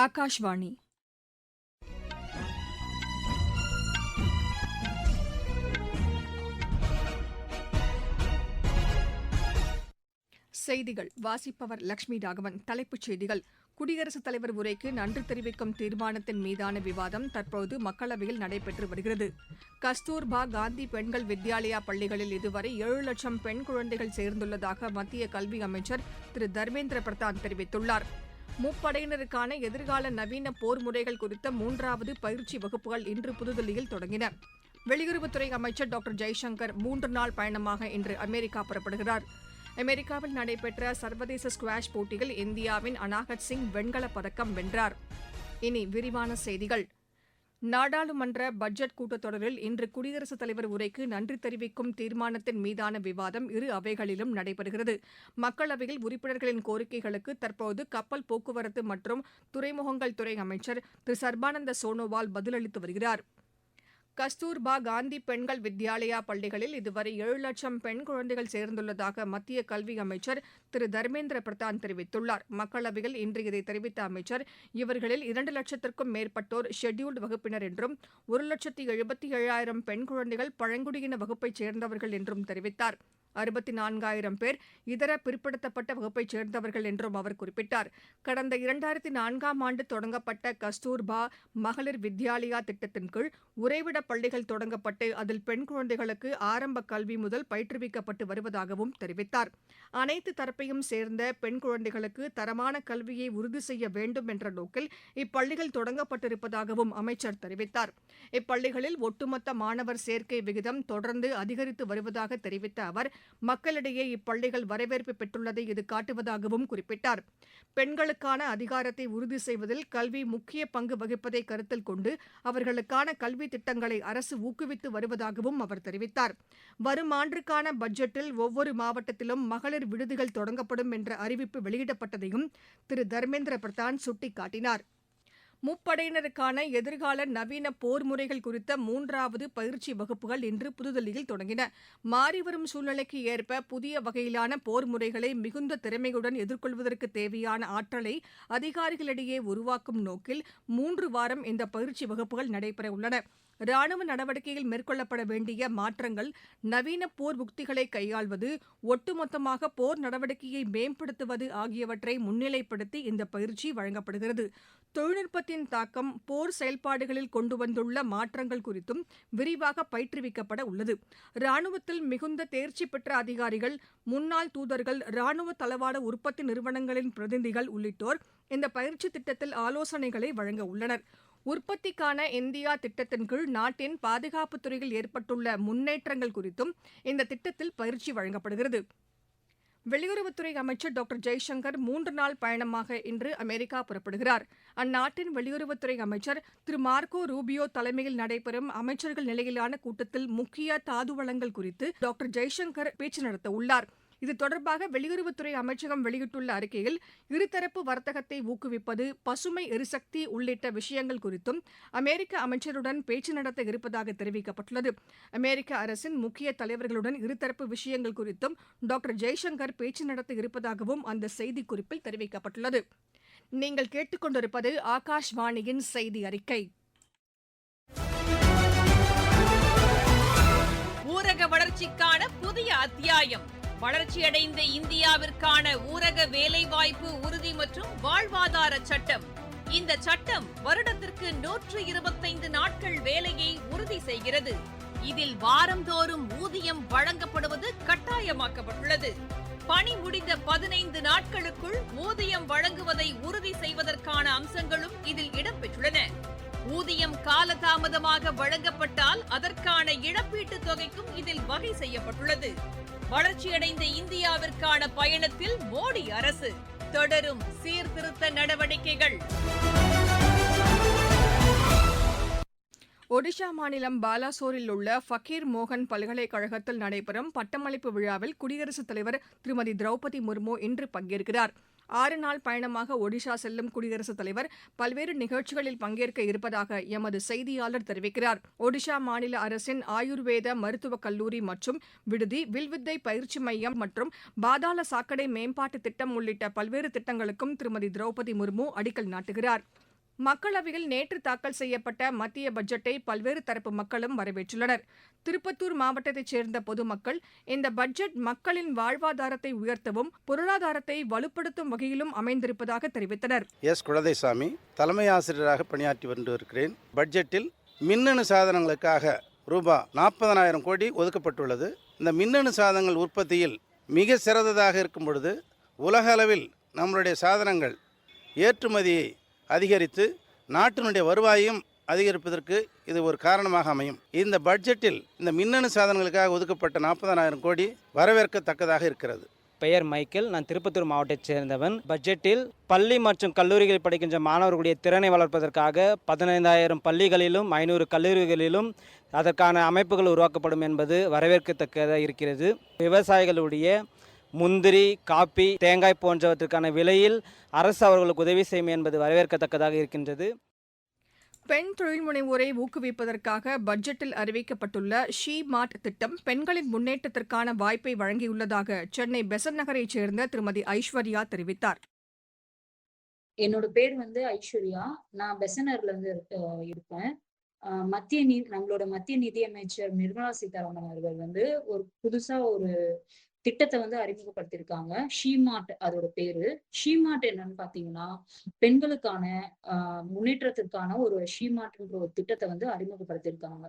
ஆகாஷ்வாணி செய்திகள் வாசிப்பவர் லட்சுமி ராகவன். தலைப்புச் செய்திகள்: குடியரசுத் தலைவர் உரைக்கு நன்றி தெரிவிக்கும் தீர்மானத்தின் மீதான விவாதம் தற்போது மக்களவையில் நடைபெற்று வருகிறது. கஸ்தூர்பா காந்தி பெண்கள் வித்யாலயா பள்ளிகளில் இதுவரை 7 லட்சம் பெண் குழந்தைகள் சேர்ந்துள்ளதாக மத்திய கல்வி அமைச்சர் திரு தர்மேந்திர பிரதான் தெரிவித்துள்ளார். முப்படையினருக்கான எதிர்கால நவீன போர் முறைகள் குறித்த 3வது பயிற்சி வகுப்புகள் இன்று புதுதில்லியில் தொடங்கின. வெளியுறவுத்துறை அமைச்சர் டாக்டர் ஜெய்சங்கர் 3 நாள் பயணமாக இன்று அமெரிக்கா புறப்படுகிறார். அமெரிக்காவில் நடைபெற்ற சர்வதேச ஸ்குவாஷ் போட்டியில் இந்தியாவின் அனாகத் சிங் வெண்கலப் பதக்கம் வென்றார். இனி விரிவான செய்திகள். நாடாளுமன்ற பட்ஜெட் கூட்டத்தொடரில் இன்று குடியரசுத் தலைவர் உரைக்கு நன்றி தெரிவிக்கும் தீர்மானத்தின் மீதான விவாதம் இரு அவைகளிலும் நடைபெறுகிறது. மக்களவையில் உறுப்பினர்களின் கோரிக்கைகளுக்கு தற்போது கப்பல் போக்குவரத்து மற்றும் துறைமுகங்கள் துறை அமைச்சர் திரு சர்பானந்த சோனோவால் பதிலளித்து வருகிறார். கஸ்தூர்பா காந்தி பெண்கள் வித்யாலயா பள்ளிகளில் இதுவரை 7 லட்சம் பெண் குழந்தைகள் சேர்ந்துள்ளதாக மத்திய கல்வி அமைச்சர் திரு தர்மேந்திர பிரதான் தெரிவித்துள்ளார். மக்களவையில் இன்று இதை தெரிவித்த அமைச்சர், இவர்களில் 2 லட்சத்திற்கும் மேற்பட்டோர் ஷெட்யூல்டு வகுப்பினர் என்றும் 1,77,000 பெண் குழந்தைகள் பழங்குடியின வகுப்பைச் சேர்ந்தவர்கள் என்றும் தெரிவித்தார். 64,000 பேர் இதர பிற்படுத்தப்பட்ட வகுப்பைச் சேர்ந்தவர்கள் என்றும் அவர் குறிப்பிட்டார். கடந்த 2004ஆம் ஆண்டு தொடங்கப்பட்ட கஸ்தூர்பா மகளிர் வித்யாலயா திட்டத்தின் கீழ் உறைவிட பள்ளிகள் தொடங்கப்பட்டு அதில் பெண் குழந்தைகளுக்கு ஆரம்ப கல்வி முதல் பயிற்றுவிக்கப்பட்டு வருவதாகவும் தெரிவித்தார். அனைத்து தரப்பையும் சேர்ந்த பெண் குழந்தைகளுக்கு தரமான கல்வியை உறுதி செய்ய வேண்டும் என்ற நோக்கில் இப்பள்ளிகள் தொடங்கப்பட்டிருப்பதாகவும் அமைச்சர் தெரிவித்தார். இப்பள்ளிகளில் ஒட்டுமொத்த மாணவர் சேர்க்கை விகிதம் தொடர்ந்து அதிகரித்து வருவதாக தெரிவித்த அவர், மக்களிடையே இப்பள்ளிகள் வரவேற்பு பெற்றுள்ளதை இது காட்டுவதாகவும் குறிப்பிட்டார். பெண்களுக்கான அதிகாரத்தை உறுதி செய்வதில் கல்வி முக்கிய பங்கு வகிப்பதை கருத்தில் கொண்டு அவர்களுக்கான கல்வி திட்டங்களை அரசு ஊக்குவித்து வருவதாகவும் அவர் தெரிவித்தார். வரும் ஆண்டிற்கான பட்ஜெட்டில் ஒவ்வொரு மாவட்டத்திலும் மகளிர் விடுதிகள் தொடங்கப்படும் என்ற அறிவிப்பு வெளியிடப்பட்டதையும் திரு தர்மேந்திர பிரதான் சுட்டிக்காட்டினார். முப்படையினருக்கான எதிர்கால நவீன போர் முறைகள் குறித்த 3வது பயிற்சி வகுப்புகள் இன்று புதுதில்லியில் தொடங்கின. மாறிவரும் சூழ்நிலைக்கு ஏற்ப புதிய வகையிலான போர் முறைகளை மிகுந்த திறமையுடன் எதிர்கொள்வதற்கு தேவையான ஆற்றலை அதிகாரிகளிடையே உருவாக்கும் நோக்கில் 3 வாரம் இந்த பயிற்சி வகுப்புகள் நடைபெறவுள்ளன. ராணுவ நடவடிக்கையில் மேற்கொள்ளப்பட வேண்டிய மாற்றங்கள், நவீன போர் உக்திகளை கையாள்வது, ஒட்டுமொத்தமாக போர் நடவடிக்கையை மேம்படுத்துவது ஆகியவற்றை முன்னிலைப்படுத்தி இந்த பயிற்சி வழங்கப்படுகிறது. தொழில்நுட்பத்தின் தாக்கம் போர் செயல்பாடுகளில் கொண்டு வந்துள்ள மாற்றங்கள் குறித்தும் விரிவாக பயிற்றுவிக்கப்பட உள்ளது. ராணுவத்தில் மிகுந்த தேர்ச்சி பெற்ற அதிகாரிகள், முன்னாள் தூதர்கள், ராணுவ தளவாட உற்பத்தி நிறுவனங்களின் பிரதிநிதிகள் உள்ளிட்டோர் இந்த பயிற்சி திட்டத்தில் ஆலோசனைகளை வழங்க உள்ளனர். உற்பத்திக்கான இந்தியா திட்டத்தின் கீழ் நாட்டின் பாதுகாப்புத் துறையில் ஏற்பட்டுள்ள முன்னேற்றங்கள் குறித்தும் இந்த திட்டத்தில் பயிற்சி வழங்கப்படுகிறது. வெளியுறவுத்துறை அமைச்சர் டாக்டர் ஜெய்சங்கர் 3 நாள் பயணமாக இன்று அமெரிக்கா புறப்படுகிறார். அந்நாட்டின் வெளியுறவுத்துறை அமைச்சர் திரு மார்க்கோ ரூபியோ தலைமையில் நடைபெறும் அமைச்சர்கள் நிலையிலான கூட்டத்தில் முக்கிய தாது வளங்கள் குறித்து டாக்டர் ஜெய்சங்கர் பேச்சு நடத்தவுள்ளார். இது தொடர்பாக வெளியுறவுத்துறை அமைச்சகம் வெளியிட்டுள்ள அறிக்கையில், இருதரப்பு வர்த்தகத்தை ஊக்குவிப்பது, பசுமை எரிசக்தி உள்ளிட்ட விஷயங்கள் குறித்தும் அமெரிக்க அமைச்சருடன் பேச்சு நடத்த இருப்பதாக தெரிவிக்கப்பட்டுள்ளது. அமெரிக்க அரசின் முக்கிய தலைவர்களுடன் இருதரப்பு விஷயங்கள் குறித்தும் டாக்டர் ஜெய்சங்கர் பேச்சு நடத்த இருப்பதாகவும் அந்த செய்திக்குறிப்பில் தெரிவிக்கப்பட்டுள்ளது. நீங்கள் கேட்டுக்கொண்டிருப்பது ஆகாஷ்வாணியின் செய்தி அறிக்கை. ஊரக வளர்ச்சிக்கான புதிய அத்தியாயம். வளர்ச்சியடைந்த இந்தியாவிற்கான ஊரக வேலைவாய்ப்பு உறுதி மற்றும் வாழ்வாதார சட்டம். இந்த சட்டம் வருடத்திற்கு 125 நாட்கள் வேலையை உறுதி செய்கிறது. இதில் வாரந்தோறும் ஊதியம் வழங்கப்படுவது கட்டாயமாக்கப்பட்டுள்ளது. பணி முடிந்த 15 நாட்களுக்குள் ஊதியம் வழங்குவதை உறுதி செய்வதற்கான அம்சங்களும் இதில் இடம்பெற்றுள்ளன. ஊதியம் காலதாமதமாக வழங்கப்பட்டால் அதற்கான இழப்பீட்டுத் தொகைக்கும் இதில் வகை செய்யப்பட்டுள்ளது. வளர்ச்சியடைந்த இந்தியாவிற்கான பயணத்தில் மோடி அரசு தொடரும் சீர்திருத்த நடவடிக்கைகள். ஒடிஷா மாநிலம் பாலாசோரில் உள்ள ஃபக்கீர் மோகன் பல்கலைக்கழகத்தில் நடைபெறும் பட்டமளிப்பு விழாவில் குடியரசுத் தலைவர் திருமதி திரௌபதி முர்மு இன்று பங்கேற்கிறார். 6 நாள் பயணமாக ஒடிஷா செல்லும் குடியரசுத் தலைவர் பல்வேறு நிகழ்ச்சிகளில் பங்கேற்க இருப்பதாக எமது செய்தியாளர் தெரிவிக்கிறார். ஒடிஷா மாநில அரசின் ஆயுர்வேத மருத்துவக் கல்லூரி மற்றும் விடுதி, வில்வித்தை பயிற்சி மையம் மற்றும் பாதாள சாக்கடை மேம்பாட்டு திட்டம் உள்ளிட்ட பல்வேறு திட்டங்களுக்கும் திருமதி திரௌபதி முர்மு அடிக்கல் நாட்டுகிறார். மக்களவையில் நேற்று தாக்கல் செய்யப்பட்ட மத்திய பட்ஜெட்டை பல்வேறு தரப்பு மக்களும் வரவேற்றுள்ளனர். திருப்பத்தூர் மாவட்டத்தைச் சேர்ந்த பொதுமக்கள் இந்த பட்ஜெட் மக்களின் வாழ்வாதாரத்தை உயர்த்தவும் பொருளாதாரத்தை வலுப்படுத்தும் வகையிலும் அமைந்திருப்பதாக தெரிவித்தனர். எஸ். குழந்தைசாமி, தலைமை ஆசிரியராக பணியாற்றி வருகிறேன். பட்ஜெட்டில் மின்னணு சாதனங்களுக்காக ரூபாய் 40,000 கோடி ஒதுக்கப்பட்டுள்ளது. இந்த மின்னணு சாதனங்கள் உற்பத்தியில் மிக சிறந்ததாக இருக்கும் பொழுது உலக அளவில் நம்மளுடைய சாதனங்கள் ஏற்றுமதியை அதிகரித்து நாட்டினுடைய வருவாயையும் அதிகரிப்பதற்கு இது ஒரு காரணமாக அமையும். இந்த பட்ஜெட்டில் இந்த மின்னணு சாதனங்களுக்காக ஒதுக்கப்பட்ட 40,000 கோடி வரவேற்கத்தக்கதாக இருக்கிறது. பெயர் மைக்கேல், நான் திருப்பத்தூர் மாவட்டத்தைச் சேர்ந்தவன். பட்ஜெட்டில் பள்ளி மற்றும் கல்லூரிகளில் படிக்கின்ற மாணவர்களுடைய திறனை வளர்ப்பதற்காக 15,000 பள்ளிகளிலும் 500 கல்லூரிகளிலும் அதற்கான அமைப்புகள் உருவாக்கப்படும் என்பது வரவேற்கத்தக்கதாக இருக்கிறது. விவசாயிகளுடைய முந்திரி, காப்பி, தேங்காய் போன்றவற்றுக்கான விலையில் அரசு அவர்களுக்கு உதவி செய்யும் என்பது வரவேற்கத்தக்கதாக இருக்கின்றது. பெண் தொழில் முனைவோரை ஊக்குவிப்பதற்காக பட்ஜெட்டில் அறிவிக்கப்பட்டுள்ள ஷீ மார்ட் திட்டம் பெண்களின் முன்னேற்றத்திற்கான வாய்ப்பை வழங்கியுள்ளதாக சென்னை பெசன்ட் நகரைச் சேர்ந்த திருமதி ஐஸ்வர்யா தெரிவித்தார். என்னோட பேர் ஐஸ்வர்யா. நான் பெசனர்ல இருப்பேன். நம்மளோட மத்திய நிதியமைச்சர் நிர்மலா சீதாராமன் அவர்கள் ஒரு புதுசா ஒரு திட்டத்தை அறிமுகப்படுத்தியிருக்காங்க. ஷீமார்ட் அதோட பேரு. ஷீமார்ட் என்னன்னு பாத்தீங்கன்னா, பெண்களுக்கான முன்னேற்றத்திற்கான ஒரு ஷீமார்ட்ன்ற ஒரு திட்டத்தை அறிமுகப்படுத்தியிருக்காங்க.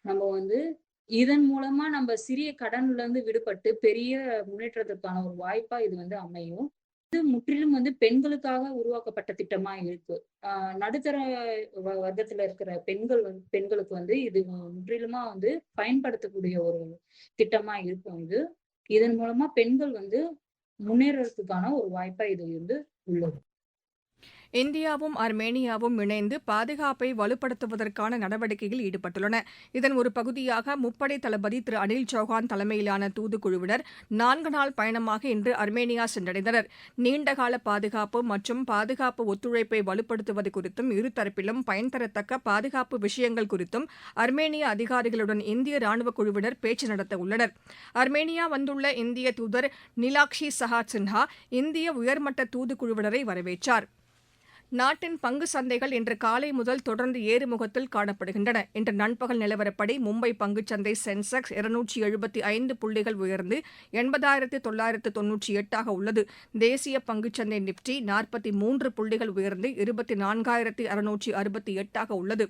நம்ம இதன் மூலமா நம்ம சிறிய கடன்ல இருந்து விடுபட்டு பெரிய முன்னேற்றத்திற்கான ஒரு வாய்ப்பா இது அமையும். இது முற்றிலும் பெண்களுக்காக உருவாக்கப்பட்ட திட்டமா இருக்கு. நடுத்தர வர்க்கத்துல இருக்கிற பெண்களுக்கு இது முற்றிலுமா பயன்படுத்தக்கூடிய ஒரு திட்டமா இருக்கும். இதன் மூலமா பெண்கள் முன்னேறதுக்கான ஒரு வாய்ப்பா இது உள்ளது. இந்தியாவும் அர்மேனியாவும் இணைந்து பாதுகாப்பை வலுப்படுத்துவதற்கான நடவடிக்கையில் ஈடுபட்டுள்ளன. இதன் ஒரு பகுதியாக முப்படை தளபதி திரு அனில் சௌஹான் தலைமையிலான தூதுக்குழுவினர் 4 நாள் பயணமாக இன்று அர்மேனியா சென்றடைந்தனர். நீண்டகால பாதுகாப்பு மற்றும் பாதுகாப்பு ஒத்துழைப்பை வலுப்படுத்துவது குறித்தும் இருதரப்பிலும் பயன் தரத்தக்க பாதுகாப்பு விஷயங்கள் குறித்தும் அர்மேனிய அதிகாரிகளுடன் இந்திய ராணுவ குழுவினர் பேச்சு நடத்த உள்ளனர். அர்மேனியா வந்துள்ள இந்திய தூதர் நிலாக்ஷி சஹாட் சின்ஹா இந்திய உயர்மட்ட தூதுக்குழுவினரை வரவேற்றார். நாட்டின் பங்கு சந்தைகள் இன்று காலை முதல் தொடர்ந்து ஏறுமுகத்தில் காணப்படுகின்றன. இன்று நண்பகல் நிலவரப்படி மும்பை பங்குச்சந்தை சென்செக்ஸ் 275 புள்ளிகள் உயர்ந்து 80,998 உள்ளது. தேசிய பங்குச்சந்தை நிப்டி 43 புள்ளிகள் உயர்ந்து 24,668 உள்ளது.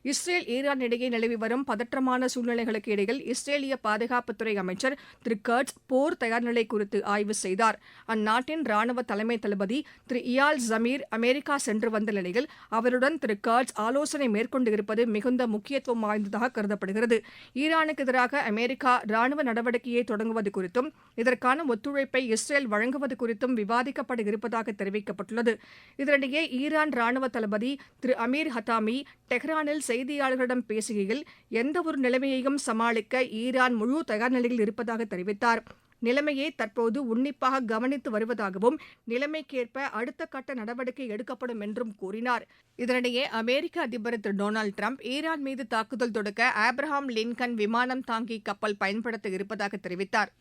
இஸ்ரேல் ஈரான் இடையே நிலவி வரும் பதற்றமான சூழ்நிலைகளுக்கு இடையில் இஸ்ரேலிய பாதுகாப்புத்துறை அமைச்சர் திரு கர்ட்ஸ் போர் தயார்நிலை குறித்து ஆய்வு செய்தார். அந்நாட்டின் ராணுவ தலைமை தளபதி திரு இயால் ஜமீர் அமெரிக்கா சென்று வந்த நிலையில் அவருடன் திரு கர்ட்ஸ் ஆலோசனை மேற்கொண்டு இருப்பது மிகுந்த முக்கியத்துவம் வாய்ந்ததாக கருதப்படுகிறது. ஈரானுக்கு எதிராக அமெரிக்கா ராணுவ நடவடிக்கையை தொடங்குவது குறித்தும் இதற்கான ஒத்துழைப்பை இஸ்ரேல் வழங்குவது குறித்தும் விவாதிக்கப்பட இருப்பதாக தெரிவிக்கப்பட்டுள்ளது. இதனிடையே ஈரான் ராணுவ தளபதி திரு அமீர் ஹத்தாமி டெஹ்ரானில் செய்தியாளர்களிடம் பேசுகையில் எந்தவொரு நிலைமையையும் சமாளிக்க ஈரான் முழு தயார் நிலையில் இருப்பதாக தெரிவித்தார். நிலைமையை தற்போது உன்னிப்பாக கவனித்து வருவதாகவும் நிலைமைக்கேற்ப அடுத்த கட்ட நடவடிக்கை எடுக்கப்படும் என்றும் கூறினார். இதனிடையே அமெரிக்க அதிபர் திரு டொனால்டு டிரம்ப் ஈரான் மீது தாக்குதல் தொடுக்க ஆப்ரஹாம் லிங்கன் விமானம் தாங்கி கப்பல் பயன்படுத்த இருப்பதாக தெரிவித்தார்.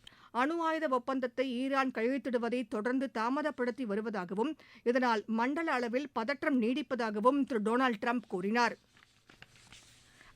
அணு ஆயுத ஒப்பந்தத்தை ஈரான் கையெழுத்திடுவதை தொடர்ந்து தாமதப்படுத்தி வருவதாகவும் இதனால் மண்டல அளவில் பதற்றம் நீடிப்பதாகவும் திரு டொனால்டு டிரம்ப் கூறினார்.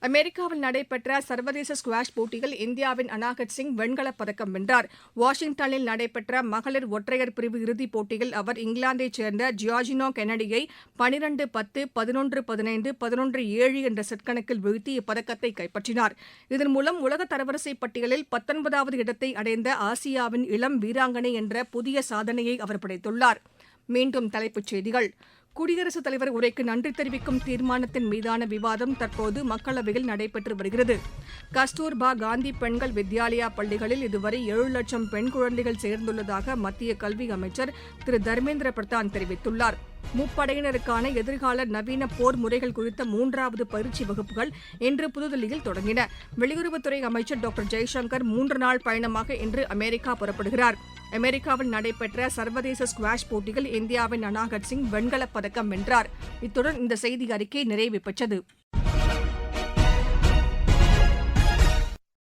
அமெரிக்காவில் நடைபெற்ற சர்வதேச ஸ்குவாஷ் போட்டியில் இந்தியாவின் அனாகட் சிங் வெண்கலப் பதக்கம் வென்றார். வாஷிங்டனில் நடைபெற்ற மகளிர் ஒற்றையர் பிரிவு இறுதிப் போட்டியில் அவர் இங்கிலாந்தைச் சேர்ந்த ஜியார்ஜினா கென்னடியை 12-10, 11-15, 11-7 என்ற செட் கணக்கில் வீழ்த்தி இப்பதக்கத்தை கைப்பற்றினார். இதன் மூலம் உலக தரவரிசை பட்டியலில் 19வது இடத்தை அடைந்த ஆசியாவின் இளம் வீராங்கனை என்ற புதிய சாதனையை அவர் படைத்துள்ளார். மீண்டும் தலைப்புச் செய்திகள். குடியரசுத் தலைவர் உரைக்கு நன்றி தெரிவிக்கும் தீர்மானத்தின் மீதான விவாதம் தற்போது மக்களவையில் நடைபெற்று வருகிறது. கஸ்தூர்பா காந்தி பெண்கள் வித்யாலயா பள்ளிகளில் இதுவரை 7 லட்சம் பெண் குழந்தைகள் சேர்ந்துள்ளதாக மத்திய கல்வி அமைச்சர் திரு தர்மேந்திர பிரதான் தெரிவித்துள்ளார். முப்படையினருக்கான எதிர்கால நவீன போர் முறைகள் குறித்த 3வது பயிற்சி வகுப்புகள் இன்று புதுதில்லியில் தொடங்கின. வெளியுறவுத்துறை அமைச்சர் டாக்டர் ஜெய்சங்கர் 3 நாள் பயணமாக இன்று அமெரிக்கா புறப்படுகிறார். அமெரிக்காவில் நடைபெற்ற சர்வதேச ஸ்குவாஷ் போட்டியில் இந்தியாவின் அனாகட் சிங் வெண்கலப் பதக்கம் வென்றார். இத்துடன் இந்த செய்தி அறிக்கை நிறைவு பெற்றது.